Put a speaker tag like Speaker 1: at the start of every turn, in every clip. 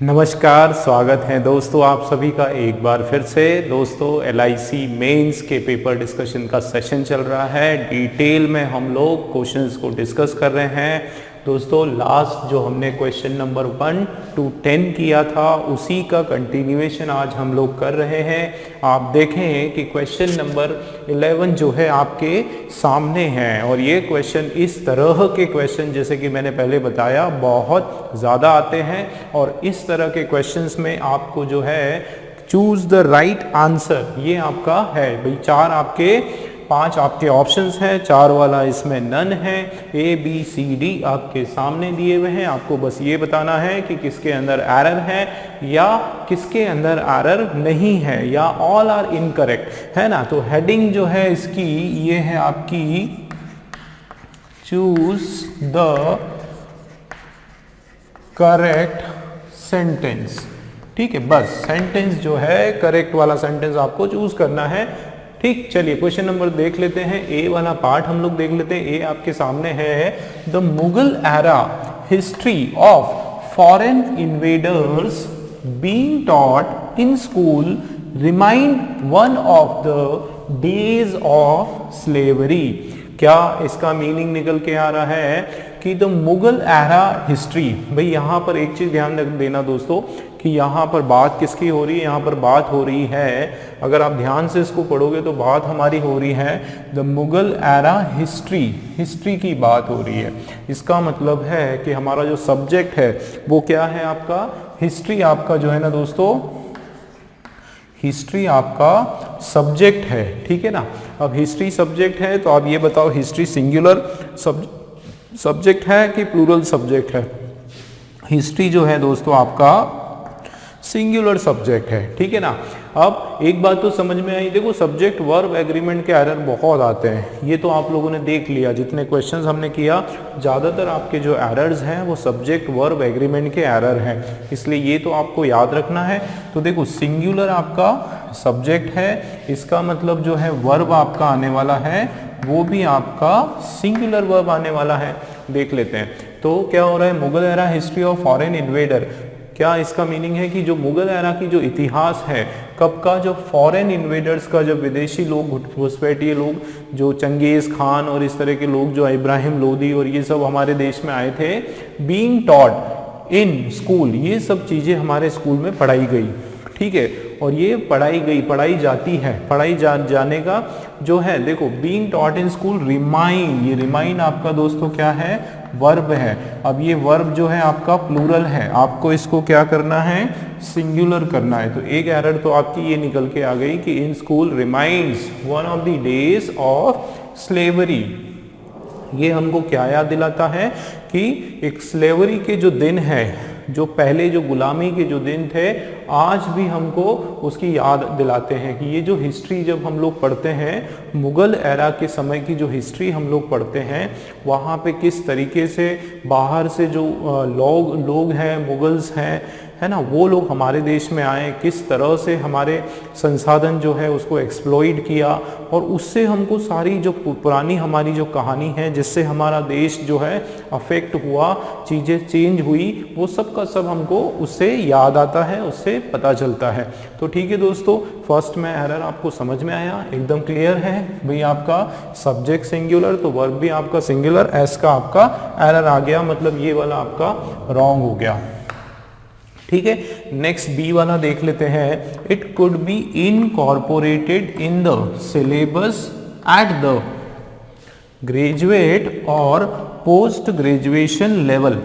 Speaker 1: नमस्कार, स्वागत है दोस्तों आप सभी का एक बार फिर से। दोस्तों LIC मेंस के पेपर डिस्कशन का सेशन चल रहा है। डिटेल में हम लोग क्वेश्चंस को डिस्कस कर रहे हैं। दोस्तों लास्ट जो हमने क्वेश्चन नंबर 1 to 10 किया था उसी का कंटिन्यूएशन आज हम लोग कर रहे हैं। आप देखें कि क्वेश्चन नंबर 11 जो है आपके सामने है और ये क्वेश्चन इस तरह के क्वेश्चन जैसे कि मैंने पहले बताया बहुत ज़्यादा आते हैं और इस तरह के क्वेश्चंस में आपको जो है चूज द राइट आंसर ये आपका है भाई। 5 आपके ऑप्शंस हैं, 4 वाला इसमें नन है। ABCD आपके सामने दिए हुए हैं, आपको बस ये बताना है कि किसके अंदर एरर है या किसके अंदर एरर नहीं है या ऑल आर इनकरेक्ट है ना। तो हेडिंग जो है इसकी ये है आपकी चूज द करेक्ट सेंटेंस। ठीक है, बस सेंटेंस जो है करेक्ट वाला सेंटेंस आपको चूज करना है। ठीक, चलिए क्वेश्चन नंबर देख लेते हैं। ए वाला पार्ट हम लोग देख लेते हैं। ए आपके सामने है the Mughal era history of foreign invaders being taught in school remind one of the days of slavery. क्या इसका मीनिंग निकल के आ रहा है कि द मुगल एरा हिस्ट्री। भाई यहाँ पर एक चीज ध्यान देना दोस्तों कि यहाँ पर बात किसकी हो रही है, यहाँ पर बात हो रही है, अगर आप ध्यान से इसको पढ़ोगे तो बात हमारी हो रही है द मुगल एरा हिस्ट्री की बात हो रही है। इसका मतलब है कि हमारा जो सब्जेक्ट है वो क्या है आपका हिस्ट्री। आपका जो है ना दोस्तों हिस्ट्री आपका सब्जेक्ट है। ठीक है ना। अब हिस्ट्री सब्जेक्ट है तो आप ये बताओ हिस्ट्री सिंगुलर सब्जेक्ट है कि प्लूरल सब्जेक्ट है। हिस्ट्री जो है दोस्तों आपका सिंगुलर सब्जेक्ट है। ठीक है ना। अब एक बात तो समझ में आई, देखो सब्जेक्ट वर्ब एग्रीमेंट के एरर बहुत आते हैं, ये तो आप लोगों ने देख लिया। जितने क्वेश्चंस हमने किया ज़्यादातर आपके जो एरर्स हैं वो सब्जेक्ट वर्ब एग्रीमेंट के एरर हैं, इसलिए ये तो आपको याद रखना है। तो देखो सिंगुलर आपका सब्जेक्ट है, इसका मतलब जो है वर्ब आपका आने वाला है वो भी आपका सिंगुलर वर्ब आने वाला है। देख लेते हैं तो क्या हो रहा है, Mughal era history of foreign invader. क्या इसका मीनिंग है कि जो मुगल एरा की जो इतिहास है कब का, जो फॉरेन इन्वेडर्स का, जब विदेशी लोग घुसपैठिए लोग जो चंगेज खान और इस तरह के लोग जो इब्राहिम लोदी और ये सब हमारे देश में आए थे, बीइंग टॉट इन स्कूल, ये सब चीज़ें हमारे स्कूल में पढ़ाई गई। ठीक है, और ये पढ़ाई जाती है, जाने का जो है देखो being taught in school remind, ये रिमाइंड आपका दोस्तों क्या है वर्ब है। अब ये वर्ब जो है आपका प्लूरल है, आपको इसको क्या करना है सिंगुलर करना है। तो एक एरर तो आपकी ये निकल के आ गई कि in school reminds one of the days of slavery. ये हमको क्या याद दिलाता है कि एक स्लेवरी के जो दिन है, जो पहले जो गुलामी के जो दिन थे, आज भी हमको उसकी याद दिलाते हैं कि ये जो हिस्ट्री जब हम लोग पढ़ते हैं, मुगल एरा के समय की जो हिस्ट्री हम लोग पढ़ते हैं, वहाँ पे किस तरीके से बाहर से जो लोग हैं, मुगल्स हैं, है ना, वो लोग हमारे देश में आए, किस तरह से हमारे संसाधन जो है उसको एक्सप्लॉइट किया और उससे हमको सारी जो पुरानी हमारी जो कहानी है जिससे हमारा देश जो है अफेक्ट हुआ, चीज़ें चेंज हुई, वो सब का सब हमको उससे याद आता है, उससे पता चलता है। तो ठीक है दोस्तों, फर्स्ट में एरर आपको समझ में आया, एकदम क्लियर है भाई। आपका सब्जेक्ट सिंगुलर तो वर्ब भी आपका सिंगुलर, एस का आपका एरर आ गया, मतलब ये वाला आपका रॉन्ग हो गया। ठीक है, नेक्स्ट बी वाला देख लेते हैं। It could be incorporated in the syllabus at the graduate और पोस्ट ग्रेजुएशन लेवल।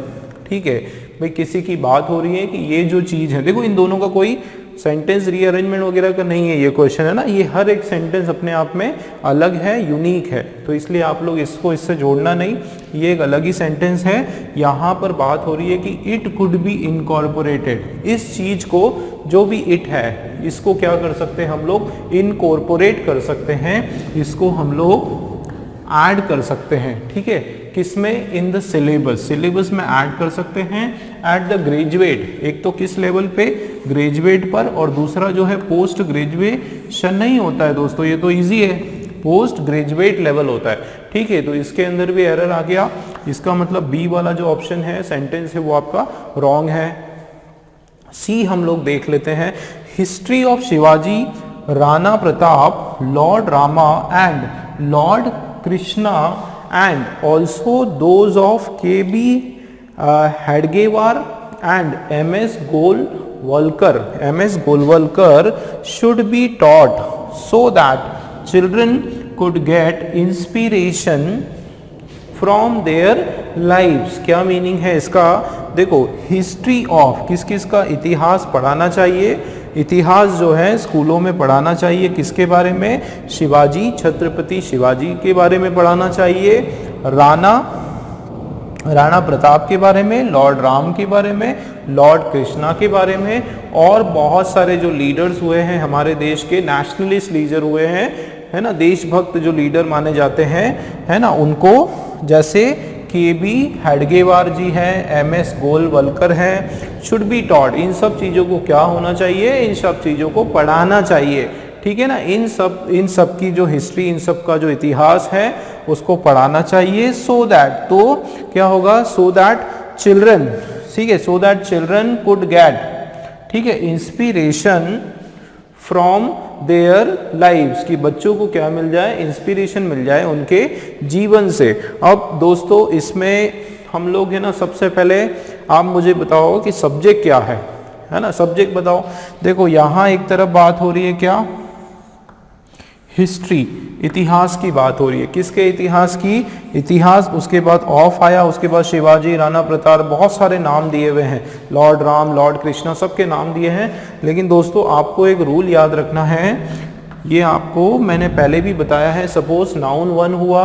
Speaker 1: ठीक है भाई, किसी की बात हो रही है कि ये जो चीज है, देखो इन दोनों का कोई सेंटेंस रीअरेंजमेंट वगैरह का नहीं है, ये क्वेश्चन है ना, ये हर एक सेंटेंस अपने आप में अलग है, यूनिक है, तो इसलिए आप लोग इसको इससे जोड़ना नहीं, ये एक अलग ही सेंटेंस है। यहाँ पर बात हो रही है कि इट कुड बी इनकॉर्पोरेटेड, इस चीज को जो भी इट है इसको क्या कर सकते हैं हम लोग इनकॉर्पोरेट कर सकते हैं, इसको हम लोग ऐड कर सकते हैं। ठीक है, किसमें, इन द सिलेबस में ऐड कर सकते हैं एट द ग्रेजुएट। एक तो किस लेवल पे, ग्रेजुएट पर, और दूसरा जो है पोस्ट ग्रेजुएशन नहीं होता है दोस्तों, ये तो इजी है, पोस्ट ग्रेजुएट लेवल होता है। ठीक है, तो इसके अंदर भी एरर आ गया, इसका मतलब बी वाला जो ऑप्शन है सेंटेंस है वो आपका रॉन्ग है। सी हम लोग देख लेते हैं, history of Shivaji, Rana Pratap, lord Rama and lord Krishna and also those of K B Hedgewar and M S. Golwalkar should be taught so that children could get inspiration from their lives। क्या मीनिंग है इसका? देखो, हिस्ट्री ऑफ किस किस का इतिहास पढ़ाना चाहिए, इतिहास जो है स्कूलों में पढ़ाना चाहिए, किसके बारे में? शिवाजी, छत्रपति शिवाजी के बारे में पढ़ाना चाहिए, राणा प्रताप के बारे में, लॉर्ड राम के बारे में, लॉर्ड कृष्णा के बारे में, और बहुत सारे जो लीडर्स हुए हैं हमारे देश के, नेशनलिस्ट लीडर हुए हैं, है ना, देशभक्त जो लीडर माने जाते हैं, है ना, उनको, जैसे के बी हेडगेवार जी हैं, एम.एस. गोलवलकर हैं, शुड बी टॉट, इन सब चीज़ों को क्या होना चाहिए? इन सब चीज़ों को पढ़ाना चाहिए, ठीक है ना। इन सब की जो हिस्ट्री, इन सब का जो इतिहास है उसको पढ़ाना चाहिए। सो दैट, तो क्या होगा? सो दैट चिल्ड्रन, ठीक है, so that children could get, ठीक है, इंस्पिरेशन फ्रॉम देयर लाइव्स, कि बच्चों को क्या मिल जाए? इंस्पिरेशन मिल जाए उनके जीवन से। अब दोस्तों इसमें हम लोग, है ना, सबसे पहले आप मुझे बताओ कि सब्जेक्ट क्या है ना, सब्जेक्ट बताओ। देखो यहाँ एक तरफ बात हो रही है क्या? हिस्ट्री, इतिहास की बात हो रही है। किसके इतिहास की? इतिहास, उसके बाद ऑफ आया, उसके बाद शिवाजी, राणा प्रताप, बहुत सारे नाम दिए हुए हैं, लॉर्ड राम, लॉर्ड कृष्णा, सबके नाम दिए हैं। लेकिन दोस्तों आपको एक रूल याद रखना है, ये आपको मैंने पहले भी बताया है। सपोज नाउन 1 हुआ,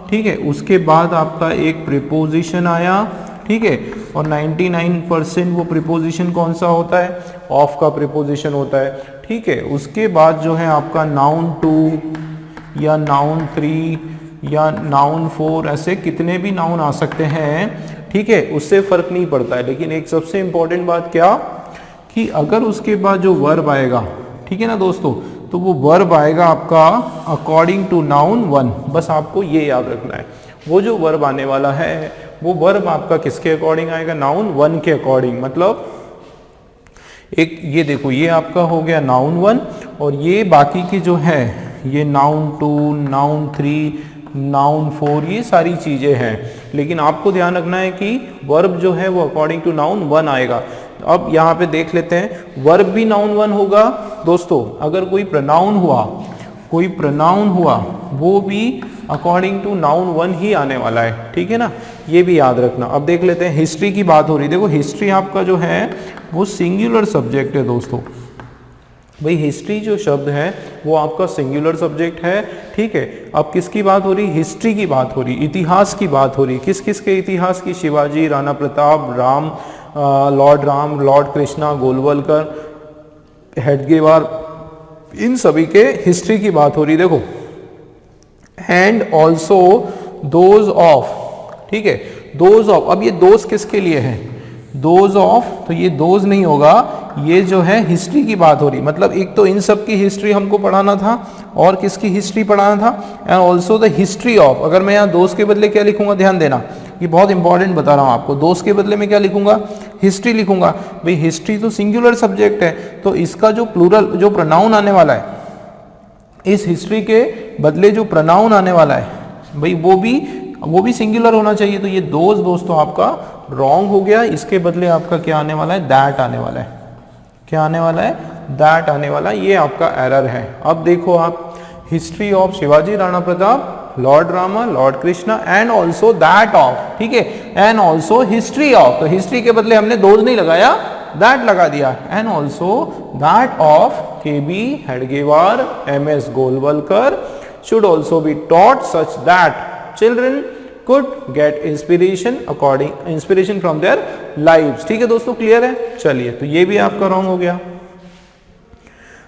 Speaker 1: ठीक है, उसके बाद आपका एक प्रीपोजिशन आया, ठीक है, और 99% वो प्रीपोजिशन कौन सा होता है? ऑफ का प्रीपोजिशन होता है, ठीक है। उसके बाद जो है आपका नाउन 2 या नाउन 3 या नाउन 4, ऐसे कितने भी नाउन आ सकते हैं, ठीक है, उससे फर्क नहीं पड़ता है। लेकिन एक सबसे इंपॉर्टेंट बात क्या, कि अगर उसके बाद जो वर्ब आएगा, ठीक है ना दोस्तों, तो वो वर्ब आएगा आपका अकॉर्डिंग टू नाउन 1। बस आपको ये याद रखना है, वो जो वर्ब आने वाला है वो वर्ब आपका किसके अकॉर्डिंग आएगा? नाउन 1 के अकॉर्डिंग। मतलब एक ये देखो, ये आपका हो गया नाउन 1, और ये बाकी की जो है ये नाउन 2, नाउन 3, नाउन 4, ये सारी चीज़ें हैं। लेकिन आपको ध्यान रखना है कि वर्ब जो है वो अकॉर्डिंग टू नाउन 1 आएगा। अब यहाँ पे देख लेते हैं, वर्ब भी नाउन 1 होगा दोस्तों। अगर कोई प्रोनाउन हुआ वो भी अकॉर्डिंग टू नाउन 1 ही आने वाला है, ठीक है ना, ये भी याद रखना। अब देख लेते हैं, हिस्ट्री की बात हो रही है। देखो हिस्ट्री आपका जो है वो सिंगुलर सब्जेक्ट है दोस्तों। भाई हिस्ट्री जो शब्द है वो आपका सिंगुलर सब्जेक्ट है, ठीक है। अब किसकी बात हो रही? हिस्ट्री की बात हो रही, इतिहास की बात हो रही। किस किस के इतिहास की? शिवाजी, राणा प्रताप, लॉर्ड राम, लॉर्ड कृष्णा, गोलवलकर, हेडगेवार, इन सभी के हिस्ट्री की बात हो रही। देखो, एंड ऑल्सो दोज ऑफ, ठीक है, दोज ऑफ। अब ये दोज किसके लिए है? दोज ऑफ, तो ये दोज नहीं होगा, ये जो है हिस्ट्री की बात हो रही। मतलब एक तो इन सब की हिस्ट्री हमको पढ़ाना था, और किसकी हिस्ट्री पढ़ाना था? And also the history of. अगर मैं यहाँ दोज के बदले क्या लिखूंगा, ध्यान देना, ये बहुत इंपॉर्टेंट बता रहा हूँ आपको। दोज के बदले में क्या लिखूंगा? हिस्ट्री लिखूंगा। भाई हिस्ट्री तो सिंगुलर सब्जेक्ट है, तो इसका जो प्लूरल, जो प्रोनाउन आने वाला है, इस हिस्ट्री के बदले जो प्रोनाउन आने वाला है, भाई वो भी सिंगुलर होना चाहिए। तो ये दोस्तों आपका रॉन्ग हो गया। इसके बदले आपका क्या आने वाला है? दैट आने वाला है। क्या आने वाला है? दैट आने वाला है। ये आपका एरर है। अब देखो आप, history of Shivaji, Rana Pratap, lord Rama, lord Krishna, and also that of, ठीक है, एंड ऑल्सो हिस्ट्री ऑफ। तो हिस्ट्री के बदले हमने दोज नहीं लगाया, दैट लगा दिया। And also that of K B Hedgewar, M S. Golwalkar should also be taught such that children could get inspiration from their lives। ठीक है दोस्तों, क्लियर है? चलिए, तो ये भी आपका रॉन्ग हो गया।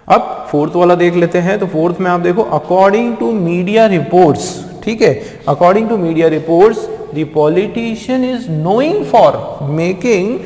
Speaker 1: अब फोर्थ वाला देख लेते हैं। तो फोर्थ में आप देखो, अकॉर्डिंग टू मीडिया रिपोर्ट्स, ठीक है, according to media reports the politician is knowing for making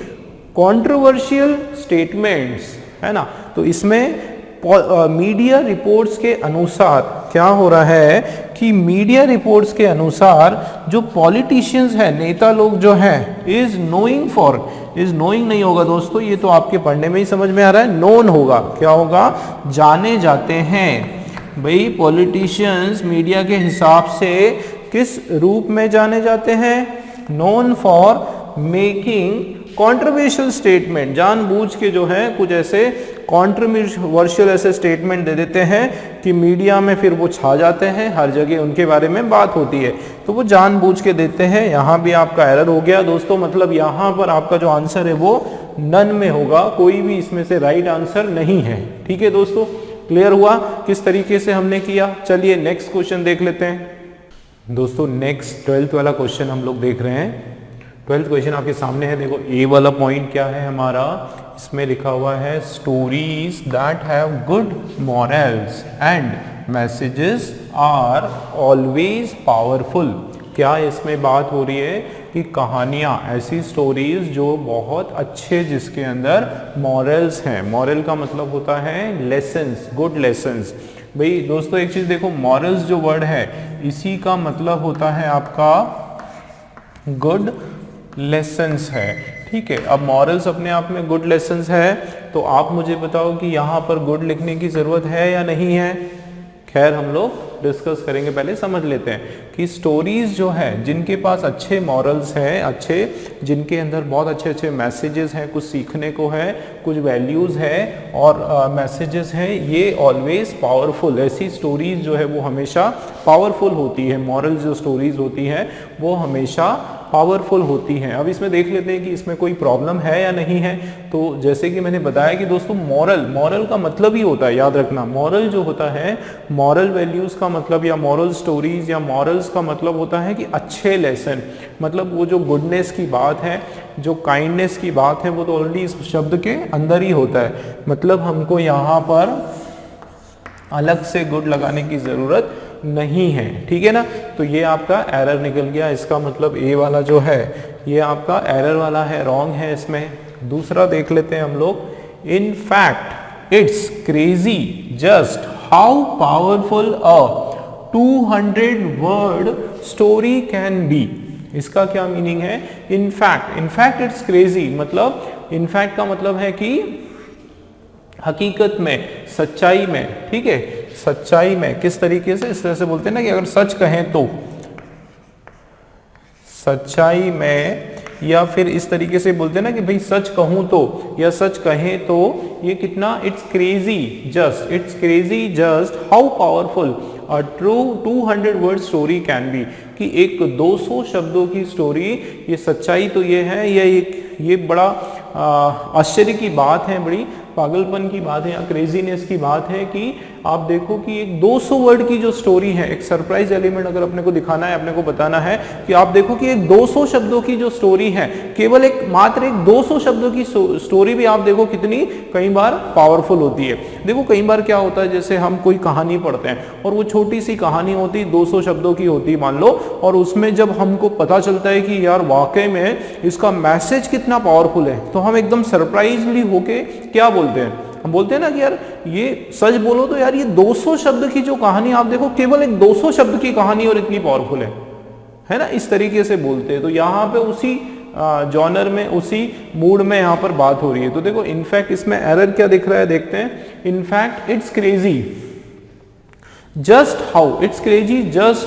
Speaker 1: controversial statements, है ना। तो इसमें मीडिया रिपोर्ट्स के अनुसार क्या हो रहा है कि मीडिया रिपोर्ट्स के अनुसार जो पॉलिटिशियंस हैं, नेता लोग जो हैं, is knowing for, is knowing नहीं होगा दोस्तों, ये तो आपके पढ़ने में ही समझ में आ रहा है, नोन होगा। क्या होगा? जाने जाते हैं। भाई पॉलिटिशियंस मीडिया के हिसाब से किस रूप में जाने जाते हैं? Known for making controversial statement, जानबूझ के जो है कुछ ऐसे कॉन्ट्रोवर्शियल ऐसे स्टेटमेंट दे देते हैं कि मीडिया में फिर वो छा जाते हैं, हर जगह उनके बारे में बात होती है, तो वो जानबूझ के देते हैं। यहाँ भी आपका एरर हो गया दोस्तों, मतलब यहाँ पर आपका जो आंसर है वो नन में होगा, कोई भी इसमें से राइट आंसर नहीं है। ठीक है दोस्तों, क्लियर हुआ किस तरीके से हमने किया? चलिए नेक्स्ट क्वेश्चन देख लेते हैं दोस्तों। नेक्स्ट 12th वाला क्वेश्चन हम लोग देख रहे हैं। 12th क्वेश्चन आपके सामने है। देखो ए वाला पॉइंट क्या है हमारा, इसमें लिखा हुआ है stories that have good morals and messages are always powerful. क्या इसमें बात हो रही है कि कहानियाँ, ऐसी स्टोरीज जो बहुत अच्छे, जिसके अंदर मॉरल्स हैं। मॉरल का मतलब होता है लेसन्स, गुड लेसन्स। भाई दोस्तों एक चीज देखो, मॉरल्स जो वर्ड है इसी का मतलब होता है आपका गुड लेसन्स है। ठीक है, अब मॉरल्स अपने आप में गुड लेसन्स है, तो आप मुझे बताओ कि यहाँ पर गुड लिखने की जरूरत है या नहीं है? खैर हम लोग डिस्कस करेंगे, पहले समझ लेते हैं कि स्टोरीज जो है जिनके पास अच्छे मॉरल्स हैं, अच्छे, जिनके अंदर बहुत अच्छे अच्छे मैसेजेस हैं, कुछ सीखने को है, कुछ वैल्यूज़ है और मैसेजेस हैं, ये ऑलवेज पावरफुल। ऐसी स्टोरीज जो है वो हमेशा पावरफुल होती है। मॉरल्स जो स्टोरीज होती हैं वो हमेशा पावरफुल होती हैं। अब इसमें देख लेते हैं कि इसमें कोई प्रॉब्लम है या नहीं है। तो जैसे कि मैंने बताया कि दोस्तों मॉरल का मतलब ही होता है, याद रखना, मॉरल जो होता है, मॉरल वैल्यूज का मतलब या मॉरल स्टोरीज या मॉरल्स का मतलब होता है कि अच्छे लेसन, मतलब वो जो गुडनेस की बात है, जो काइंडनेस की बात है, वो तो ऑलरेडी इस शब्द के अंदर ही होता है। मतलब हमको यहाँ पर अलग से गुड लगाने की जरूरत नहीं है। ठीक है ना, तो ये आपका एरर निकल गया। इसका मतलब ए वाला जो है ये आपका एरर वाला है, रॉन्ग है इसमें। दूसरा देख लेते हैं हम लोग। In fact it's crazy just how powerful a 200 word story can be. इसका क्या मीनिंग है? इनफैक्ट इट्स क्रेजी, मतलब इनफैक्ट का मतलब है कि हकीकत में, सच्चाई में। ठीक है, सच्चाई में किस तरीके से? इस तरह से बोलते हैं ना कि अगर सच कहें तो, सच्चाई में, या फिर इस तरीके से बोलते हैं ना कि भाई सच कहूं तो, या सच कहें तो ये कितना, it's crazy just how powerful a true 200 word story can be, कि एक 200 शब्दों की स्टोरी, ये सच्चाई तो ये है, ये बड़ा आश्चर्य की बात है, बड़ी पागलपन की बात है या क्रेजीनेस की बात है कि आप देखो कि एक 200 वर्ड की जो स्टोरी है, एक सरप्राइज एलिमेंट अगर अपने को दिखाना है, अपने को बताना है कि आप देखो कि एक 200 शब्दों की जो स्टोरी है, केवल मात्र एक 200 शब्दों की स्टोरी भी आप देखो कितनी कई बार पावरफुल होती है। देखो कई बार क्या होता है, जैसे हम कोई कहानी पढ़ते हैं और वो छोटी सी कहानी होती, 200 शब्दों की होती मान लो, और उसमें जब हमको पता चलता है कि यार वाकई में इसका मैसेज कितना पावरफुल है, तो हम एकदम सरप्राइजली होके क्या बोलते हैं, हम बोलते हैं ना कि यार ये सच बोलो तो यार ये 200 शब्द की जो कहानी आप देखो, केवल एक 200 शब्द की कहानी और इतनी पावरफुल है ना, इस तरीके से बोलते हैं। तो यहाँ पे उसी जॉनर में, उसी मूड में यहाँ पर बात हो रही है। तो देखो इनफैक्ट इसमें एरर क्या दिख रहा है, देखते हैं। In fact it's crazy just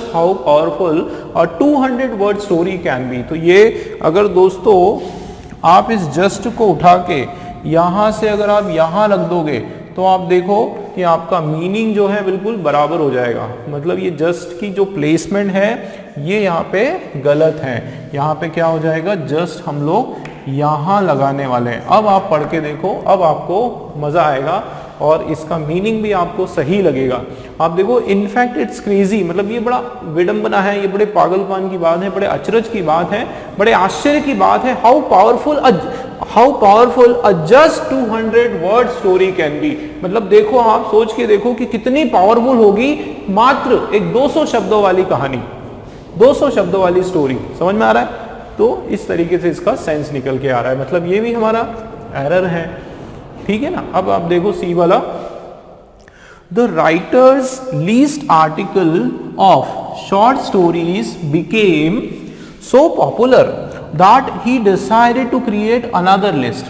Speaker 1: how powerful और 200 वर्ड स्टोरी कैन बी। तो ये अगर दोस्तों आप इस जस्ट को उठा के यहां से अगर आप यहां रख दोगे तो आप देखो कि आपका मीनिंग जो है बिल्कुल बराबर हो जाएगा। मतलब ये जस्ट की जो प्लेसमेंट है ये यहाँ पे गलत है। यहाँ पे क्या हो जाएगा, जस्ट हम लोग यहाँ लगाने वाले हैं। अब आप पढ़ के देखो, अब आपको मजा आएगा और इसका मीनिंग भी आपको सही लगेगा। आप देखो इनफैक्ट इट्स क्रेजी, मतलब ये बड़ा विडंबना है, ये बड़े पागलपन की बात है, बड़े अचरज की बात है, बड़े आश्चर्य की बात है। How powerful a just 200 word story can be. मतलब देखो, आप सोच के देखो कि कितनी पावरफुल होगी मात्र एक 200 शब्दों वाली कहानी, 200 शब्दों वाली स्टोरी। समझ में आ रहा है? तो इस तरीके से इसका सेंस निकल के आ रहा है। मतलब ये भी हमारा एरर है, ठीक है ना। अब आप देखो सी वाला, the writers list article of short stories became so popular that he decided to create another list.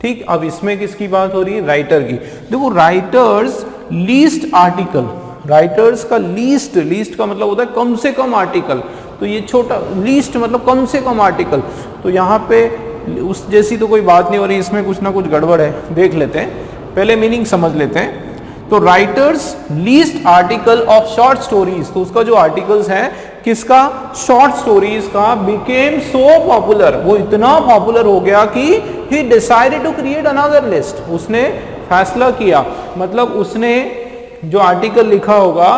Speaker 1: ठीक, अब इसमें किसकी बात हो रही है? राइटर की। देखो राइटर्स लीस्ट आर्टिकल, राइटर्स का लीस्ट, लीस्ट का मतलब होता है कम से कम आर्टिकल, तो ये छोटा लीस्ट मतलब कम से कम आर्टिकल, तो यहाँ पे उस जैसी तो कोई बात नहीं हो रही, इसमें कुछ ना कुछ गड़बड़ है। देख लेते हैं, पहले मीनिंग समझ लेते हैं। तो writers list article of short stories, तो उसका जो आर्टिकल्स है किसका? शॉर्ट स्टोरीज का, बिकेम सो पॉपुलर, वो इतना पॉपुलर हो गया कि he decided to create another list, उसने फैसला किया, मतलब उसने जो आर्टिकल लिखा होगा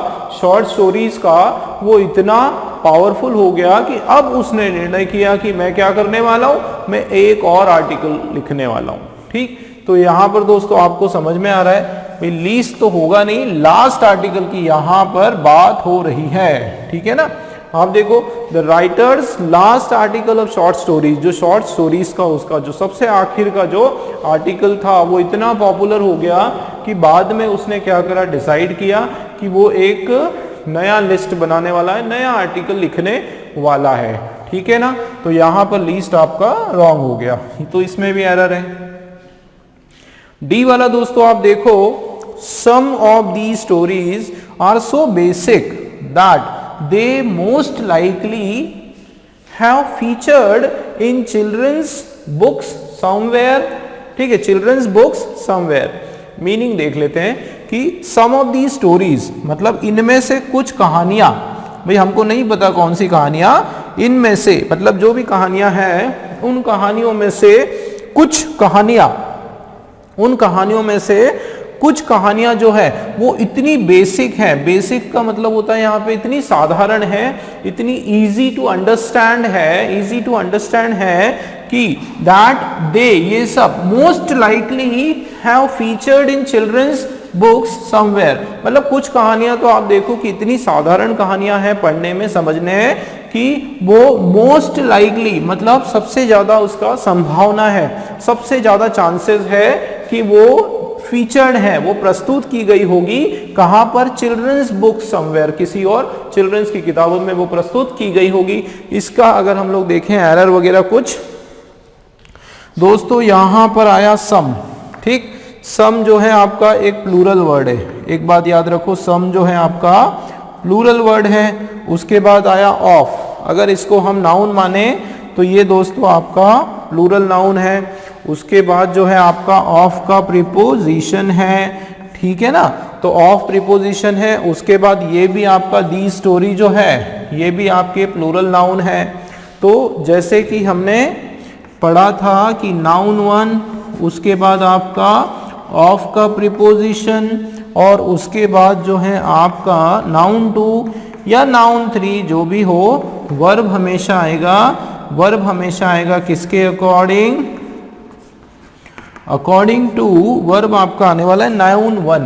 Speaker 1: शॉर्ट स्टोरीज का वो इतना पावरफुल हो गया कि अब उसने निर्णय किया कि मैं क्या करने वाला हूं, मैं एक और आर्टिकल लिखने वाला हूं। ठीक, तो यहां पर दोस्तों आपको समझ में आ रहा है भाई लीस्ट तो होगा नहीं, लास्ट आर्टिकल की यहां पर बात हो रही है। ठीक है ना, आप देखो the writers last article of short stories, जो शॉर्ट स्टोरीज का उसका जो सबसे आखिर का जो आर्टिकल था वो इतना पॉपुलर हो गया कि बाद में उसने क्या करा, डिसाइड किया कि वो एक नया लिस्ट बनाने वाला है, नया आर्टिकल लिखने वाला है। ठीक है ना, तो यहां पर लिस्ट आपका रॉन्ग हो गया, तो इसमें भी एरर है। डी वाला दोस्तों आप देखो, some of the stories are so basic that they most likely have featured in children's books somewhere। ठीक है, children's books somewhere, मीनिंग देख लेते हैं कि some of these stories मतलब इनमें से कुछ कहानियां, भाई हमको नहीं पता कौन सी कहानियां, इनमें से मतलब जो भी कहानियां हैं उन कहानियों में से कुछ कहानियां, उन कहानियों में से कुछ कहानियां जो है वो इतनी बेसिक है, बेसिक का मतलब होता है यहाँ पे इतनी साधारण है, इतनी इजी टू अंडरस्टैंड है, इजी टू अंडरस्टैंड है कि दैट दे, ये सब most likely have featured in children's books somewhere, मतलब कुछ कहानियां तो आप देखो कि इतनी साधारण कहानियां हैं पढ़ने में, समझने हैं कि वो मोस्ट लाइकली मतलब सबसे ज्यादा उसका संभावना है, सबसे ज्यादा चांसेस है कि वो फीचर्ड है, वो प्रस्तुत की गई होगी कहां पर? चिल्ड्रंस बुक समवेयर, किसी और चिल्ड्रंस की किताबों में वो प्रस्तुत की गई होगी। इसका अगर हम लोग देखें एरर वगैरह कुछ, दोस्तों यहां पर आया सम। ठीक, सम जो है आपका एक प्लूरल वर्ड है, एक बात याद रखो, सम जो है आपका प्लूरल वर्ड है। उसके बाद आया ऑफ, अगर इसको हम नाउन माने तो ये दोस्तों आपका प्लूरल नाउन है। उसके बाद जो है आपका ऑफ का प्रीपोजिशन है। ठीक है ना, तो ऑफ प्रीपोजिशन है। उसके बाद ये भी आपका दी स्टोरी जो है ये भी आपके प्लूरल नाउन है। तो जैसे कि हमने पढ़ा था कि नाउन वन, उसके बाद आपका ऑफ का प्रीपोजिशन, और उसके बाद जो है आपका नाउन टू या नाउन थ्री जो भी हो, वर्ब हमेशा आएगा, वर्ब हमेशा आएगा किसके अकॉर्डिंग? अकॉर्डिंग टू वर्ब आपका आने वाला है नाउन वन।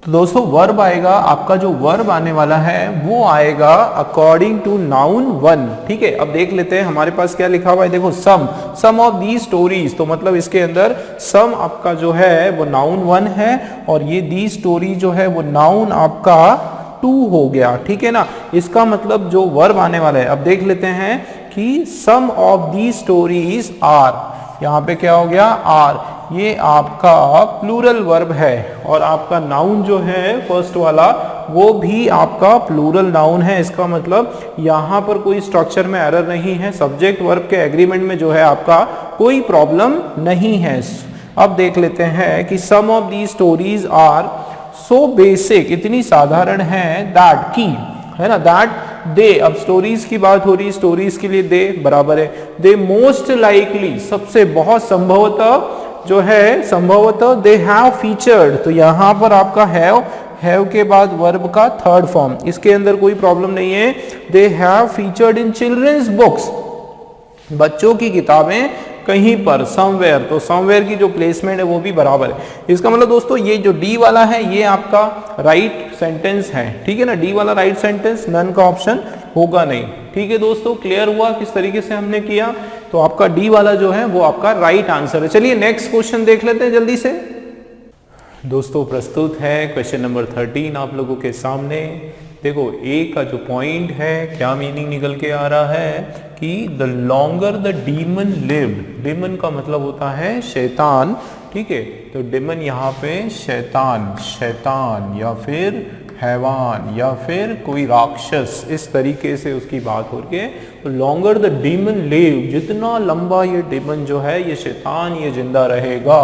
Speaker 1: तो दोस्तों वर्ब आएगा, आपका जो वर्ब आने वाला है वो आएगा अकॉर्डिंग टू नाउन वन। ठीक है, अब देख लेते हैं हमारे पास क्या लिखा हुआ है। देखो सम ऑफ दी स्टोरीज, तो मतलब इसके अंदर सम आपका जो है वो नाउन वन है, और ये दी स्टोरी जो है वो नाउन आपका टू हो गया। ठीक है ना, इसका मतलब जो वर्ब आने वाला है, अब देख लेते हैं कि some of the stories are, यहाँ पे क्या हो गया? आर, ये आपका प्लूरल वर्ब है, और आपका नाउन जो है फर्स्ट वाला वो भी आपका प्लूरल नाउन है। इसका मतलब यहाँ पर कोई स्ट्रक्चर में एरर नहीं है, सब्जेक्ट वर्ब के एग्रीमेंट में जो है आपका कोई प्रॉब्लम नहीं है। अब देख लेते हैं कि some of the stories are so basic, इतनी साधारण है, दैट की, है ना, दैट दे, अब स्टोरीज की बात हो रही है, स्टोरीज के लिए दे बराबर है दे मोस्ट लाइकली, सबसे बहुत संभवतः जो है, संभवतः दे हैव फीचर्ड, तो यहां पर आपका हैव के बाद वर्ब का थर्ड फॉर्म, इसके अंदर कोई प्रॉब्लम नहीं है। They have featured in children's books, बच्चों की किताबें कहीं पर, समवेयर, तो समवेयर की जो प्लेसमेंट है वो भी बराबर है। इसका मतलब दोस्तों ये जो डी वाला है ये आपका राइट सेंटेंस है। ठीक है ना, डी वाला राइट सेंटेंस, नन का ऑप्शन होगा नहीं। ठीक है दोस्तों, क्लियर हुआ किस तरीके से हमने किया? तो आपका डी वाला जो है वो आपका राइट आंसर है। चलिए नेक्स्ट क्वेश्चन देख लेते हैं जल्दी से। दोस्तों प्रस्तुत है क्वेश्चन नंबर 13 आप लोगों के सामने। देखो ए का जो पॉइंट है क्या मीनिंग निकल के आ रहा है कि the longer the demon lived, demon का मतलब होता है शैतान, ठीक है, तो डीमन यहाँ पे शैतान, शैतान या फिर हैवान या फिर कोई राक्षस, इस तरीके से उसकी बात हो रही है। तो लॉन्गर द डीमन लिव, जितना लंबा ये डीमन जो है, ये शैतान ये जिंदा रहेगा,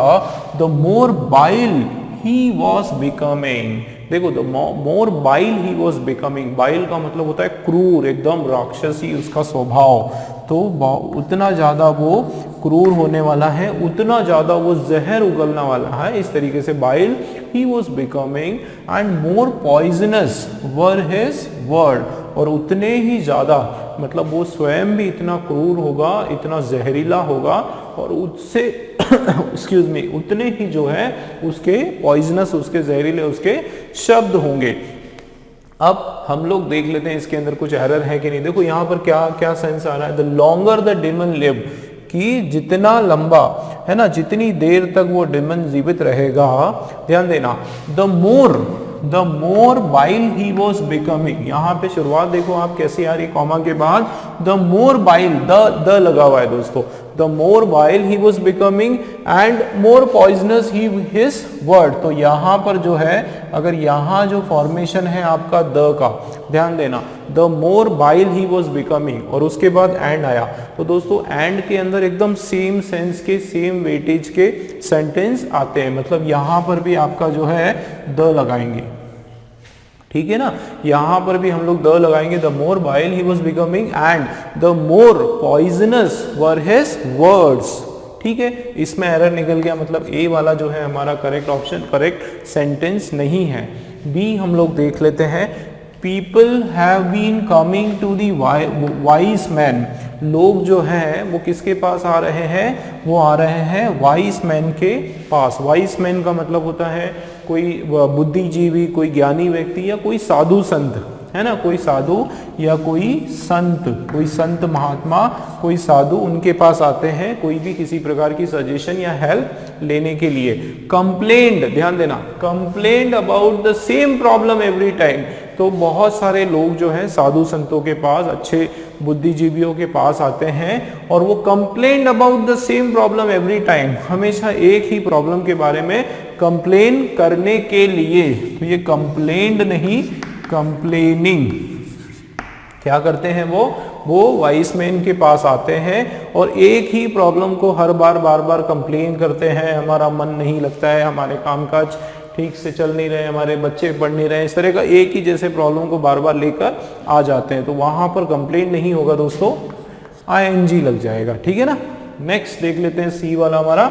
Speaker 1: the more bile he was becoming, देखो the more bile he was becoming, bile का मतलब होता है क्रूर, एकदम राक्षसी उसका स्वभाव, तो उतना ज़्यादा वो क्रूर होने वाला है, उतना ज़्यादा वो जहर उगलने वाला है, इस तरीके से bile he was becoming and more poisonous were his word, और उतने ही ज़्यादा मतलब वो स्वयं भी इतना क्रूर होगा, इतना जहरीला होगा, और उससे एक्सक्यूज मी उतने ही जो है उसके पॉइजनस, उसके जहरीले उसके शब्द होंगे। अब हम लोग देख लेते हैं इसके अंदर कुछ एरर है कि नहीं। देखो यहाँ पर क्या क्या सेंस आ रहा है, the longer the demon live, कि जितना लंबा है ना, जितनी देर तक वो डेमन जीवित रहेगा, ध्यान देना, the more bile he was becoming, यहाँ पे शुरुआत देखो आप कैसी आ रही, कॉमा के बाद द मोर बाइल, द लगा हुआ है दोस्तों, the more bile he was becoming and more poisonous he his word, तो यहाँ पर जो है अगर यहाँ जो फॉर्मेशन है आपका द का, ध्यान देना, the more bile he was becoming और उसके बाद एंड आया, तो दोस्तों एंड के अंदर एकदम सेम सेंस के, सेम वेटेज के सेंटेंस आते हैं, मतलब यहाँ पर भी आपका जो है द लगाएंगे, ठीक है ना, यहां पर भी हम लोग द लगाएंगे, the more bile he was becoming and the more poisonous were his words, ठीक है, इसमें एरर निकल गया, मतलब ए वाला जो है हमारा करेक्ट ऑप्शन, करेक्ट सेंटेंस नहीं है। बी हम लोग देख लेते हैं, people have been coming to the wise man, लोग जो है वो किसके पास आ रहे हैं, वो आ रहे हैं वाइज मैन के पास, वाइज मैन का मतलब होता है कोई बुद्धिजीवी, कोई ज्ञानी व्यक्ति या कोई साधु संत, है ना, कोई साधु या कोई संत महात्मा, कोई साधु, उनके पास आते हैं कोई भी किसी प्रकार की सजेशन या हेल्प लेने के लिए। कंप्लेंड, ध्यान देना, complained about the same problem every time, तो बहुत सारे लोग जो हैं साधु संतों के पास, अच्छे बुद्धिजीवियों के पास आते हैं और वो complained about the same problem every time, हमेशा एक ही प्रॉब्लम के बारे में कंप्लेन करने के लिए, तो ये कंप्लेंड नहीं, कंप्लेनिंग, क्या करते हैं वो वाइस मैन के पास आते हैं और एक ही प्रॉब्लम को हर बार बार कंप्लेन करते हैं, हमारा मन नहीं लगता है, हमारे कामकाज ठीक से चल नहीं रहे, हमारे बच्चे पढ़ नहीं रहे, इस तरह का एक ही जैसे प्रॉब्लम को बार बार लेकर आ जाते हैं, तो वहां पर कंप्लेन नहीं होगा दोस्तों, ING लग जाएगा, ठीक है ना। नेक्स्ट देख लेते हैं सी वाला हमारा,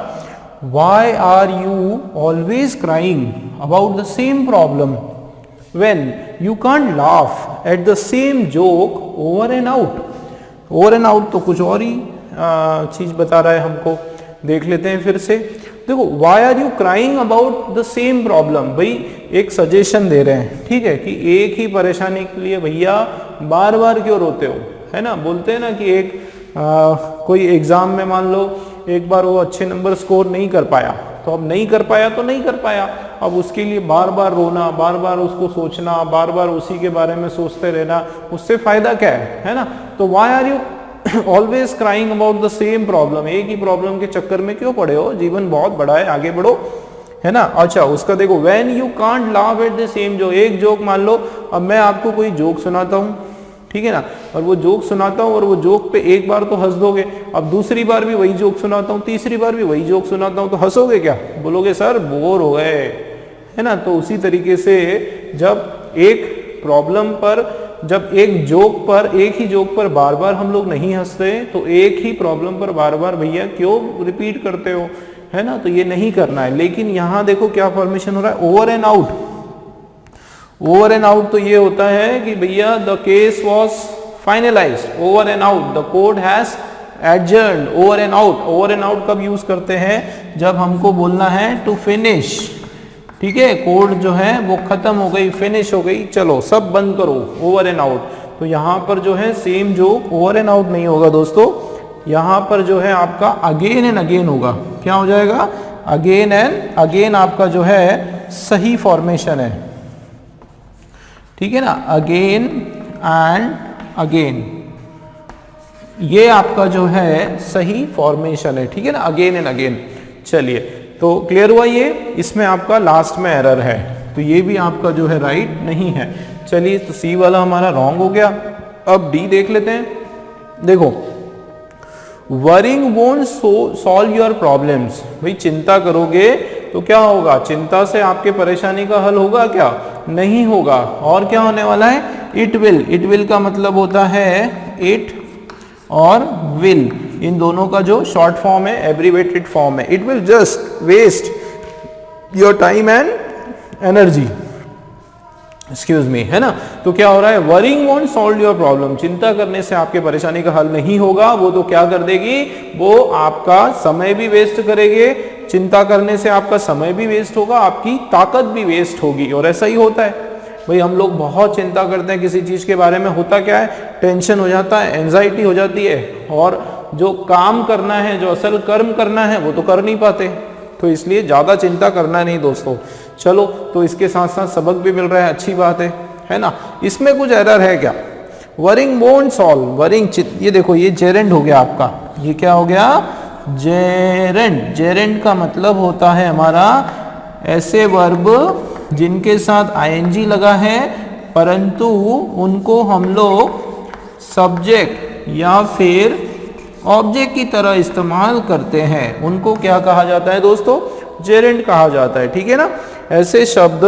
Speaker 1: why are you always crying about the same problem when you can't laugh at the same joke over and out, over and out तो कुछ और ही चीज बता रहा है हमको, देख लेते हैं फिर से। देखो why are you crying about the same problem, भाई एक सजेशन दे रहे हैं, ठीक है, कि एक ही परेशानी के लिए भैया बार बार क्यों रोते हो, है ना, बोलते हैं ना कि एक कोई एग्जाम में मान लो एक बार वो अच्छे नंबर स्कोर नहीं कर पाया, तो अब नहीं कर पाया तो नहीं कर पाया, अब उसके लिए बार बार रोना, बार बार उसको सोचना, बार बार उसी के बारे में सोचते रहना, उससे फायदा क्या है ना। तो why are you always crying about the same problem, एक ही प्रॉब्लम के चक्कर में क्यों पड़े हो, जीवन बहुत बड़ा है, आगे बढ़ो, है ना। अच्छा उसका देखो, when you can't laugh at the same joke, एक जोक मान लो अब मैं आपको कोई जोक सुनाता हूँ, ठीक है ना, और वो जोक सुनाता हूँ और वो जोक पे एक बार तो हंस दोगे, अब दूसरी बार भी वही जोक सुनाता हूँ, तीसरी बार भी वही जोक सुनाता हूँ, तो हंसोगे क्या, बोलोगे सर बोर हो गए, है ना। तो उसी तरीके से जब एक प्रॉब्लम पर, जब एक ही जोक पर बार बार हम लोग नहीं हंसते, तो एक ही प्रॉब्लम पर बार बार भैया क्यों रिपीट करते हो, है ना, तो ये नहीं करना है। लेकिन यहाँ देखो क्या फॉर्मेशन हो रहा है, over and out, over and out तो ये होता है कि भैया the case was finalised, over and out, the court has adjourned, over and out. Over and out कब यूज करते हैं, जब हमको बोलना है टू फिनिश, ठीक है, कोर्ट जो है वो खत्म हो गई, फिनिश हो गई, चलो सब बंद करो, ओवर एंड आउट। तो यहाँ पर जो है same joke over and out नहीं होगा दोस्तों, यहाँ पर जो है आपका अगेन एंड अगेन होगा, क्या हो जाएगा, अगेन एंड अगेन आपका जो है सही फॉर्मेशन है, ठीक है ना, अगेन एंड अगेन, ये आपका जो है सही फॉर्मेशन है, ठीक है ना, अगेन एंड अगेन। चलिए, तो क्लियर हुआ ये, इसमें आपका लास्ट में एरर है, तो ये भी आपका जो है राइट नहीं है। चलिए, तो सी वाला हमारा रॉन्ग हो गया। अब डी देख लेते हैं। देखो, worrying won't solve your problems, भाई चिंता करोगे तो क्या होगा, चिंता से आपके परेशानी का हल होगा क्या, नहीं होगा। और क्या होने वाला है, इट विल, इट विल का मतलब होता है इट और विल, इन दोनों का जो शॉर्ट फॉर्म है, एब्रीवेटेड फॉर्म है। It will just waste your time and energy, excuse me, है ना। तो क्या हो रहा है, worrying won't solve your problem, चिंता करने से आपके परेशानी का हल नहीं होगा, वो तो क्या कर देगी, वो आपका समय भी वेस्ट करेगी, चिंता करने से आपका समय भी वेस्ट होगा, आपकी ताकत भी वेस्ट होगी। और ऐसा ही होता है भाई, हम लोग बहुत चिंता करते हैं किसी चीज के बारे में, होता क्या है, टेंशन हो जाता है, एंजाइटी हो जाती है, और जो काम करना है, जो असल कर्म करना है, वो तो कर नहीं पाते। तो इसलिए ज्यादा चिंता करना नहीं दोस्तों। चलो, तो इसके साथ साथ सबक भी मिल रहा है, अच्छी बात है ना। इसमें कुछ एरर है क्या, वरिंग वोंट सॉल्व, वरिंग, ये देखो, ये जेरेंड हो गया आपका, ये क्या हो गया, जेरेंड। जेरेंड का मतलब होता है हमारा ऐसे वर्ब जिनके साथ आईएनजी लगा है, परंतु उनको हम लोग सब्जेक्ट या फिर ऑब्जेक्ट की तरह इस्तेमाल करते हैं, उनको क्या कहा जाता है दोस्तों, जेरेंड कहा जाता है, ठीक है ना। ऐसे शब्द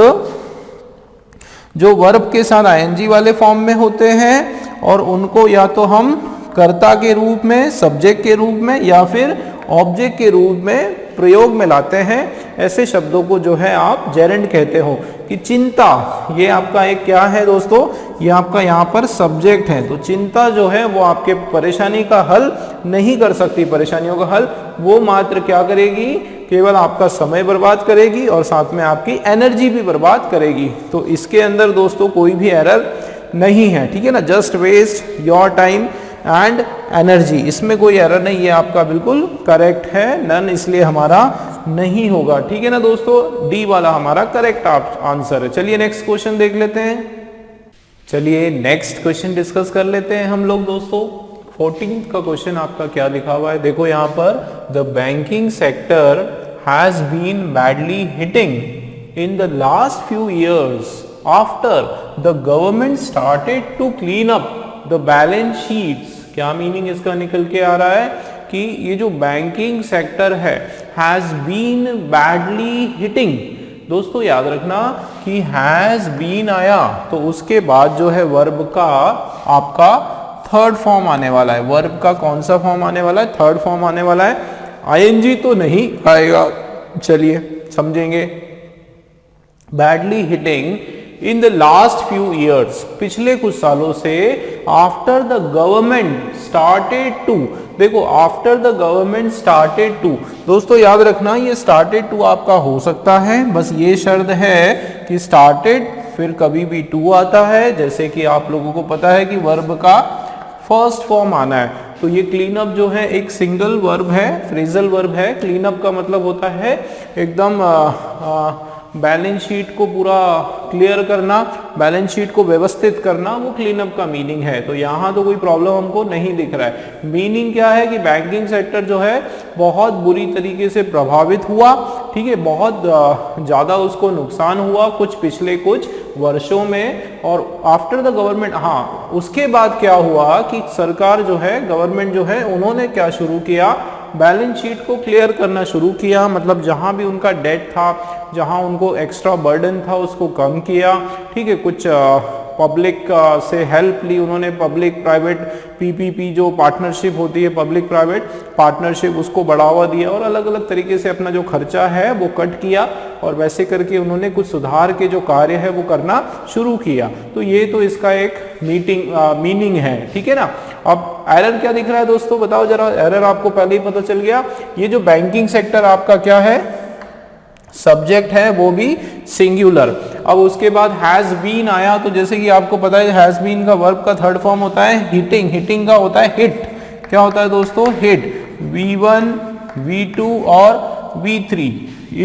Speaker 1: जो वर्ब के साथ आईएनजी वाले फॉर्म में होते हैं, और उनको या तो हम कर्ता के रूप में, सब्जेक्ट के रूप में, या फिर ऑब्जेक्ट के रूप में प्रयोग में लाते हैं, ऐसे शब्दों को जो है आप जेरेंड कहते हो। कि चिंता, ये आपका एक क्या है दोस्तों, ये आपका यहाँ पर सब्जेक्ट है, तो चिंता जो है वो आपके परेशानी का हल नहीं कर सकती, परेशानियों का हल वो मात्र क्या करेगी, केवल आपका समय बर्बाद करेगी और साथ में आपकी एनर्जी भी बर्बाद करेगी। तो इसके अंदर दोस्तों कोई भी एरर नहीं है, ठीक है ना, just waste your time and energy, इसमें कोई एरर नहीं है, आपका बिल्कुल करेक्ट है, नन इसलिए हमारा नहीं होगा, ठीक है ना दोस्तों। डी वाला हमारा करेक्ट आंसर है। चलिए नेक्स्ट क्वेश्चन देख लेते हैं। चलिए नेक्स्ट क्वेश्चन डिस्कस कर लेते हैं हम लोग दोस्तों। 14th का क्वेश्चन आपका क्या लिखा हुआ है, देखो यहाँ पर, the banking sector has been badly hitting in the last few years after the government started to clean up the balance sheets. क्या मीनिंग इसका निकल के आ रहा है कि ये जो बैंकिंग सेक्टर है, हैज बीन बैडली हिटिंग, दोस्तों याद रखना कि हैज बीन आया तो उसके बाद जो है वर्ब का आपका थर्ड फॉर्म आने वाला है। वर्ब का कौन सा फॉर्म आने वाला है, थर्ड फॉर्म आने वाला है, आईएनजी तो नहीं आएगा, चलिए समझेंगे। Badly hitting in the last few years, पिछले कुछ सालों से, after the government started to, देखो after the government started to, दोस्तों याद रखना ये स्टार्टेड टू आपका हो सकता है, बस ये शर्त है कि स्टार्टेड फिर कभी भी टू आता है, जैसे कि आप लोगों को पता है कि वर्ब का फर्स्ट फॉर्म आना है। तो ये क्लीन अप जो है एक सिंगल वर्ब है, फ्रेजल वर्ब है। क्लीन अप का मतलब होता है एकदम बैलेंस शीट को पूरा क्लियर करना, बैलेंस शीट को व्यवस्थित करना, वो क्लीन अप का मीनिंग है। तो यहाँ तो कोई प्रॉब्लम हमको नहीं दिख रहा है। मीनिंग क्या है कि बैंकिंग सेक्टर जो है बहुत बुरी तरीके से प्रभावित हुआ, ठीक है, बहुत ज़्यादा उसको नुकसान हुआ कुछ पिछले कुछ वर्षों में। और आफ्टर द गवर्नमेंट, हाँ उसके बाद क्या हुआ कि सरकार जो है, गवर्नमेंट जो है, उन्होंने क्या शुरू किया, बैलेंस शीट को क्लियर करना शुरू किया, मतलब जहां भी उनका डेट था, जहां उनको एक्स्ट्रा बर्डन था उसको कम किया, ठीक है, कुछ पब्लिक से हेल्प ली उन्होंने, पब्लिक प्राइवेट पीपीपी जो पार्टनरशिप होती है, पब्लिक प्राइवेट पार्टनरशिप, उसको बढ़ावा दिया और अलग अलग तरीके से अपना जो खर्चा है वो कट किया और वैसे करके उन्होंने कुछ सुधार के जो कार्य है वो करना शुरू किया। तो ये तो इसका एक मीनिंग है, ठीक है ना। अब एरर क्या दिख रहा है दोस्तों, बताओ जरा, एरर आपको पहले ही पता चल गया। ये जो बैंकिंग सेक्टर आपका क्या है, सब्जेक्ट है, वो भी सिंगुलर। अब उसके बाद हैज बीन आया, तो जैसे कि आपको पता है हैज बीन का वर्ब का थर्ड फॉर्म होता है हिटिंग, हिटिंग का होता है हिट। क्या होता है दोस्तों, हिट। V1, V2 और V3,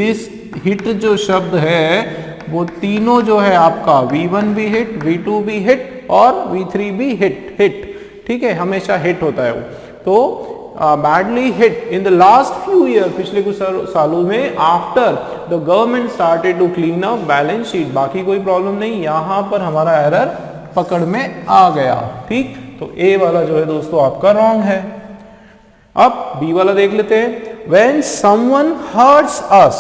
Speaker 1: इस हिट जो शब्द है वो तीनों जो है आपका V1 भी हिट, V2 भी हिट और V3 भी हिट, ठीक है, हमेशा हिट होता है वो। तो badly hit in the last few year, पिछले कुछ सालों में, after the government started to clean up balance sheet. बाकी कोई प्रॉब्लम नहीं, यहाँ पर हमारा एरर पकड़ में आ गया, ठीक। तो ए वाला जो है दोस्तों आपका रॉन्ग है। अब बी वाला देख लेते हैं। When someone hurts us,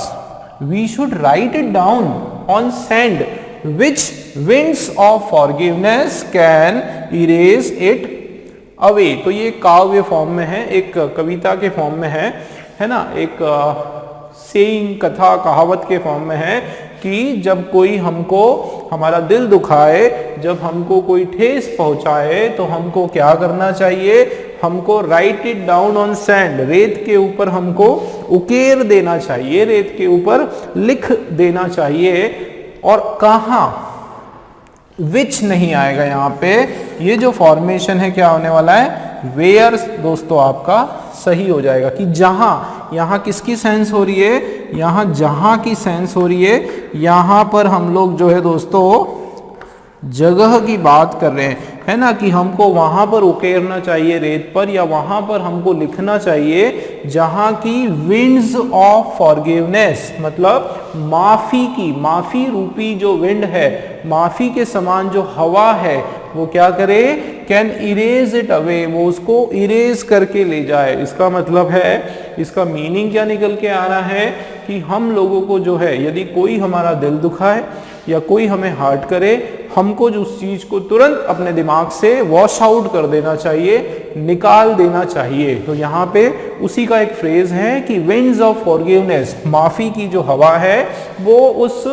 Speaker 1: we should write it down on sand, which winds of forgiveness can erase it away। तो ये काव्य फॉर्म में है, एक कविता के फॉर्म में है ना, एक सेइंग, कथा, कहावत के फॉर्म में है कि जब कोई हमको हमारा दिल दुखाए, जब हमको कोई ठेस पहुंचाए, तो हमको क्या करना चाहिए, हमको right it down on sand, रेत के ऊपर हमको उकेर देना चाहिए, रेत के ऊपर लिख देना चाहिए। और कहाँ, विच नहीं आएगा यहाँ पे, ये जो फॉर्मेशन है क्या होने वाला है, वेयर दोस्तों आपका सही हो जाएगा कि जहां, यहाँ किसकी सेंस हो रही है, यहाँ जहां की सेंस हो रही है, यहाँ पर हम लोग जो है दोस्तों जगह की बात कर रहे हैं, है ना, कि हमको वहां पर उकेरना चाहिए रेत पर, या वहां पर हमको लिखना चाहिए जहां की विंड्स ऑफ फॉरगिवनेस, मतलब माफी की, माफी रूपी जो विंड है, माफी के समान जो हवा है, वो क्या करे, कैन इरेज इट अवे, वो उसको इरेज करके ले जाए। इसका मतलब है, इसका मीनिंग क्या निकल के आ रहा है कि हम लोगों को जो है, यदि कोई हमारा दिल दुखाए या कोई हमें हर्ट करे, हमको जो उस चीज को तुरंत अपने दिमाग से वॉश आउट कर देना चाहिए, निकाल देना चाहिए। तो यहाँ पे उसी का एक फ्रेज है कि विंड्स ऑफ फॉरगिवनेस, माफी की जो हवा है, वो उस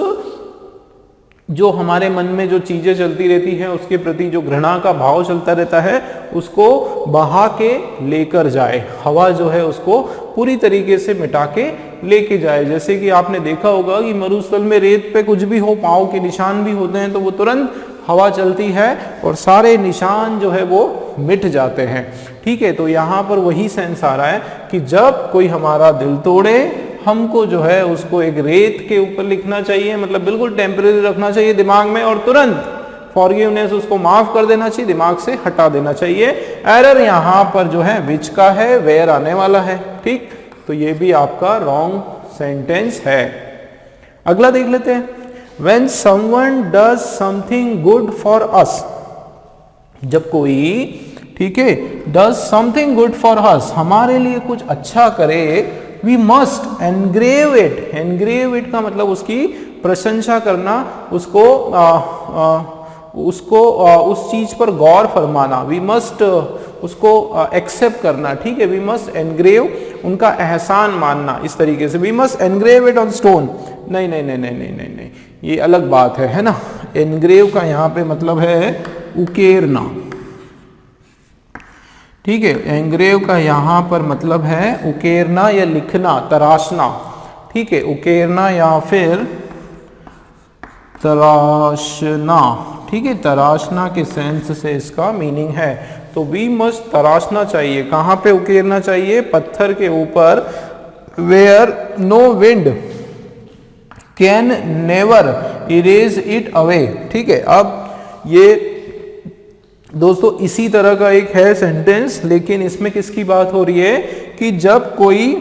Speaker 1: जो हमारे मन में जो चीजें चलती रहती हैं, उसके प्रति जो घृणा का भाव चलता रहता है, उसको बहा के लेकर जाए, हवा जो है उसको पूरी तरीके से मिटा के लेके जाए। जैसे कि आपने देखा होगा कि मरुस्थल में रेत पे कुछ भी हो, पांव के निशान भी होते हैं, तो वो तुरंत हवा चलती है और सारे निशान जो है वो मिट जाते हैं, ठीक है। तो यहाँ पर वही सेंस आ रहा है कि जब कोई हमारा दिल तोड़े, हमको जो है उसको एक रेत के ऊपर लिखना चाहिए, मतलब बिल्कुल टेम्परेरी रखना चाहिए दिमाग में, और तुरंत फॉरगिवनेस, उसको माफ कर देना चाहिए, दिमाग से हटा देना चाहिए। एरर यहाँ पर जो है विच का है, वेयर आने वाला है, ठीक। तो ये भी आपका रॉन्ग सेंटेंस है। अगला देख लेते हैं। When someone does something good for us, जब कोई, ठीक है, does something good for us, हमारे लिए कुछ अच्छा करे, we must engrave it, engrave it का मतलब उसकी प्रशंसा करना, उसको उस चीज पर गौर फरमाना, वी मस्ट उसको एक्सेप्ट करना, ठीक है। वी मस्ट एनग्रेव, उनका एहसान मानना, इस तरीके से we must engrave it on stone. नहीं नहीं नहीं नहीं नहीं नहीं नहीं, ये अलग बात है ना। एनग्रेव का यहाँ पे मतलब है उकेरना, ठीक है। एनग्रेव का यहाँ पर मतलब है उकेरना या लिखना, तराशना, ठीक है, उकेरना या फिर तराशना, ठीक है, तराशना के सेंस से इसका मीनिंग है। तो वी मस्ट तराशना चाहिए, कहाँ पे उकेरना चाहिए, पत्थर के ऊपर, where no wind can never erase it away, ठीक है। अब ये दोस्तों इसी तरह का एक है सेंटेंस, लेकिन इसमें किसकी बात हो रही है कि जब कोई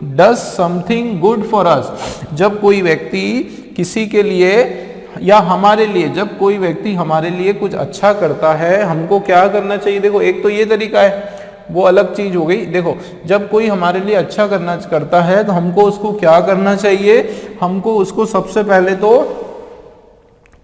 Speaker 1: does something good for us, जब कोई व्यक्ति किसी के लिए या हमारे लिए, जब कोई व्यक्ति हमारे लिए कुछ अच्छा करता है, हमको क्या करना चाहिए। देखो एक तो ये तरीका है, वो अलग चीज हो गई। देखो जब कोई हमारे लिए अच्छा करता है तो हमको उसको क्या करना चाहिए, हमको उसको सबसे पहले तो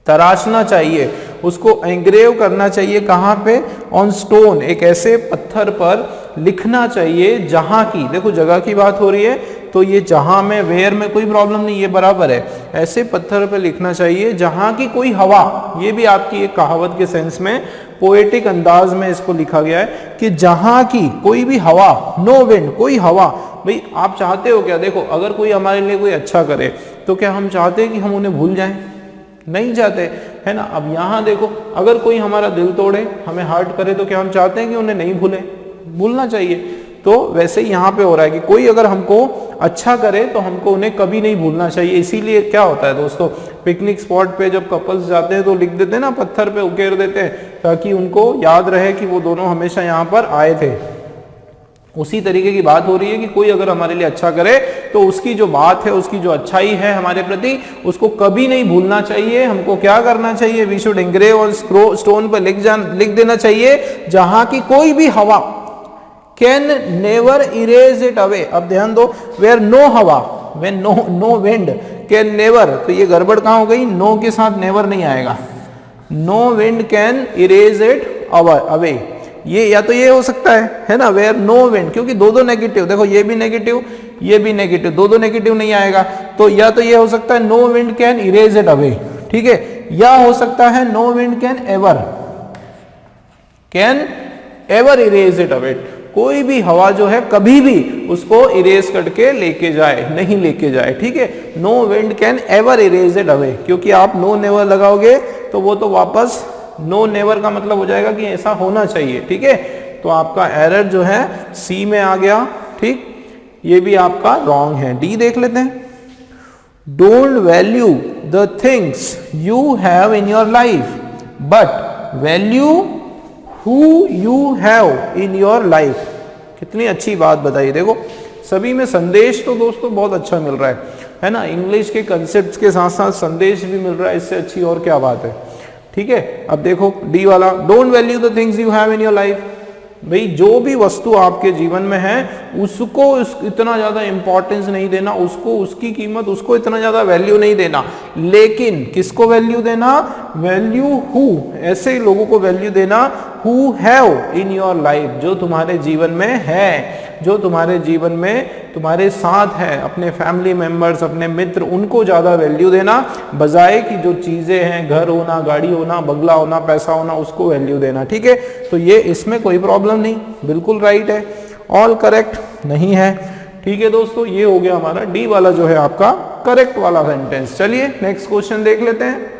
Speaker 1: तराशना चाहिए, उसको एंग्रेव करना चाहिए, कहाँ पे, ऑन स्टोन, एक ऐसे पत्थर पर लिखना चाहिए जहां की, देखो जगह की बात हो रही है, तो ये जहां में, वेयर में कोई प्रॉब्लम नहीं, ये बराबर है। ऐसे पत्थर पर लिखना चाहिए जहां की कोई हवा, ये भी आपकी एक कहावत के सेंस में, पोएटिक अंदाज में इसको लिखा गया है कि जहां की कोई भी हवा, नो विंड, कोई हवा। भाई आप चाहते हो क्या, देखो अगर कोई हमारे लिए कोई अच्छा करे तो क्या हम चाहते हैं कि हम उन्हें भूल जाएं, नहीं चाहते, है ना। अब यहाँ देखो, अगर कोई हमारा दिल तोड़े, हमें हर्ट करे, तो क्या हम चाहते हैं कि उन्हें नहीं भूले, भूलना चाहिए। तो वैसे ही यहाँ पे हो रहा है कि कोई अगर हमको अच्छा करे तो हमको उन्हें कभी नहीं भूलना चाहिए। इसीलिए क्या होता है दोस्तों, पिकनिक स्पॉट पे जब कपल्स जाते हैं तो लिख देते हैं ना, पत्थर पे उकेर देते हैं, ताकि उनको याद रहे कि वो दोनों हमेशा यहाँ पर आए थे। उसी तरीके की बात हो रही है कि कोई अगर हमारे लिए अच्छा करे तो उसकी जो बात है, उसकी जो अच्छाई है हमारे प्रति, उसको कभी नहीं भूलना चाहिए। हमको क्या करना चाहिए, we should engrave on stone पर लिख देना चाहिए, जहां की कोई भी हवा can never erase it away. अब ध्यान दो, वेयर नो हवा, when no wind can never, तो ये गड़बड़ कहां हो गई, नो के साथ नेवर नहीं आएगा। No wind can erase it away, ये या तो ये हो सकता है ना, वेयर नो विंड, क्योंकि दो नेगेटिव, देखो ये भी नेगेटिव ये भी नेगेटिव, दो नेगेटिव नहीं आएगा, तो या तो ये हो सकता है no wind can erase it away, ठीक है, या हो सकता है no wind can ever erase it away. कोई भी हवा जो है कभी भी उसको इरेज करके लेके जाए नहीं लेके जाए, ठीक है। No wind can ever erase it away, क्योंकि आप नो नेवर लगाओगे तो वो तो वापस नो नेवर का मतलब हो जाएगा कि ऐसा होना चाहिए, ठीक है। तो आपका एरर जो है सी में आ गया, ठीक, ये भी आपका रॉन्ग है। डी देख लेते हैं, don't value the things you have in your life but value who you have in your life. कितनी अच्छी बात बताई, देखो सभी में संदेश तो दोस्तों बहुत अच्छा मिल रहा है ना, इंग्लिश के कंसेप्ट के साथ साथ संदेश भी मिल रहा है, इससे अच्छी और क्या बात है, ठीक है। अब देखो डी वाला, don't value the things you have in your life. भाई जो भी वस्तु आपके जीवन में है उसको इतना ज्यादा इंपॉर्टेंस नहीं देना, उसको उसकी कीमत, उसको इतना ज्यादा वैल्यू नहीं देना, लेकिन किसको वैल्यू देना, वैल्यू हु, ऐसे लोगों को वैल्यू देना who have in your life, जो तुम्हारे जीवन में है, जो तुम्हारे जीवन में तुम्हारे साथ है, अपने फैमिली मेंबर्स, अपने मित्र, उनको ज्यादा वैल्यू देना, बजाय कि जो चीजें हैं, घर होना, गाड़ी होना, बंगला होना, पैसा होना, उसको वैल्यू देना, ठीक है। तो ये इसमें कोई प्रॉब्लम नहीं, बिल्कुल राइट है, ऑल करेक्ट नहीं है, ठीक है दोस्तों। ये हो गया हमारा डी वाला जो है आपका करेक्ट वाला सेंटेंस। चलिए नेक्स्ट क्वेश्चन देख लेते हैं।